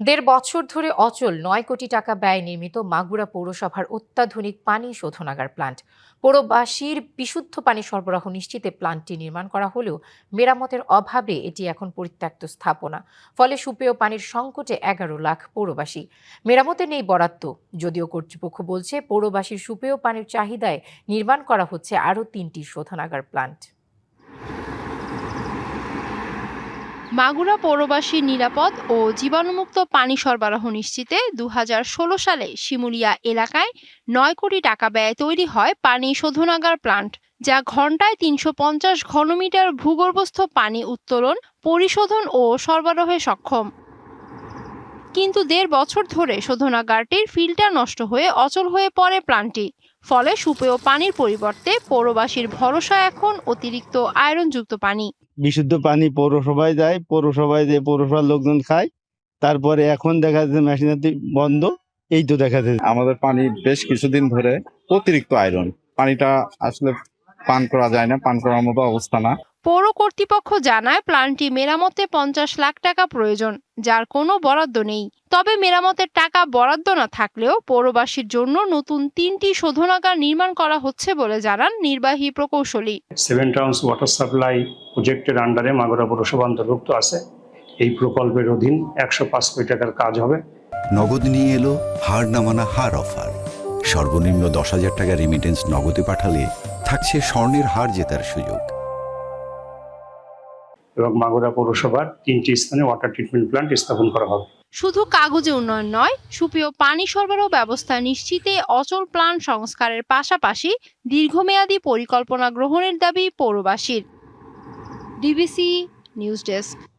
দেড় বছর ধরে অচল ৯ কোটি টাকা ব্যয়ে নির্মিত মাগুরা পৌরসভার অত্যাধুনিক পানি শোধনাগার প্লান্ট। পৌরবাসীর বিশুদ্ধ পানি সরবরাহ নিশ্চিতে প্লান্টটি নির্মাণ করা হলেও মেরামতের অভাবে এটি এখন পরিত্যক্ত স্থাপনা। ফলে সুপেয় পানির সংকটে ১১ লাখ পৌরবাসী। মেরামতে নেই বরাদ্দ, যদিও কর্তৃপক্ষ বলছে পৌরবাসীর সুপেয় পানির চাহিদায় নির্মাণ করা হচ্ছে আরও ৩টি শোধনাগার প্লান্ট। মাগুরা পৌরবাসীর নিরাপদ ও জীবাণুমুক্ত পানি সরবরাহ নিশ্চিতে ২০১৬ সালে শিমুলিয়া এলাকায় ৯ কোটি টাকা ব্যয়ে তৈরি হয় পানি শোধনাগার প্লান্ট, যা ঘন্টায় ৩৫০ ঘনমিটার ভূগর্ভস্থ পানি উত্তোলন, পরিশোধন ও সরবরাহে সক্ষম। কিন্তু দেড় বছর ধরে শোধনাগারটির ফিল্টার নষ্ট হয়ে অচল হয়ে পড়ে প্লান্টটি। ফলে সুপেয় পানির পরিবর্তে পৌরবাসীর ভরসা এখন অতিরিক্ত আয়রনযুক্ত পানি। বিশুদ্ধ পানি পৌরসভায় যায়, পৌরসভায় যে পৌরসভার লোকজন খায়। তারপরে এখন দেখা যাচ্ছে মেশিনারি বন্ধ, এই তো দেখা যাচ্ছে। আমাদের পানি বেশ কিছুদিন ধরে অতিরিক্ত আয়রন, পানিটা আসলে পান করা যায় না, পান করার মতো অবস্থা না। পৌর কর্তৃপক্ষ জানায় প্লান্টটি মেরামতে ৫০ লাখ টাকা প্রয়োজন, যার কোনো বরাদ্দ নেই। তবে মেরামতের টাকা বরাদ্দ না থাকলেও পৌরবাসীর জন্য নতুন ৩টি শোধনাগার নির্মাণ করা হচ্ছে বলে জানান নির্বাহী প্রকৌশলী। 7 টাউনস ওয়াটার সাপ্লাই প্রজেক্টের আন্ডারে মাগুরা পৌরসভা অন্তর্ভুক্ত আছে। এই প্রকল্পের অধীন ১০৫ কোটি টাকার কাজ হবে। নগদ নিয়ে এলো হার না মানা হার অফার। সর্বনিম্ন ১০,০০০ টাকা রেমিটেন্স নগদে পাঠালে থাকছে স্বর্ণের হার জেতার সুযোগ। এবং মাগুরা পৌরসভার ৩টি স্থানে ওয়াটার ট্রিটমেন্ট প্ল্যান্ট স্থাপন করা হবে। শুধু কাগজে উন্নয়ন নয়, সুপেয় পানি সরবরাহ ব্যবস্থা নিশ্চিতে অচল প্লান্ট সংস্কারের পাশাপাশি দীর্ঘমেয়াদী পরিকল্পনা গ্রহণের দাবি পৌরবাসীর। DBC news desk.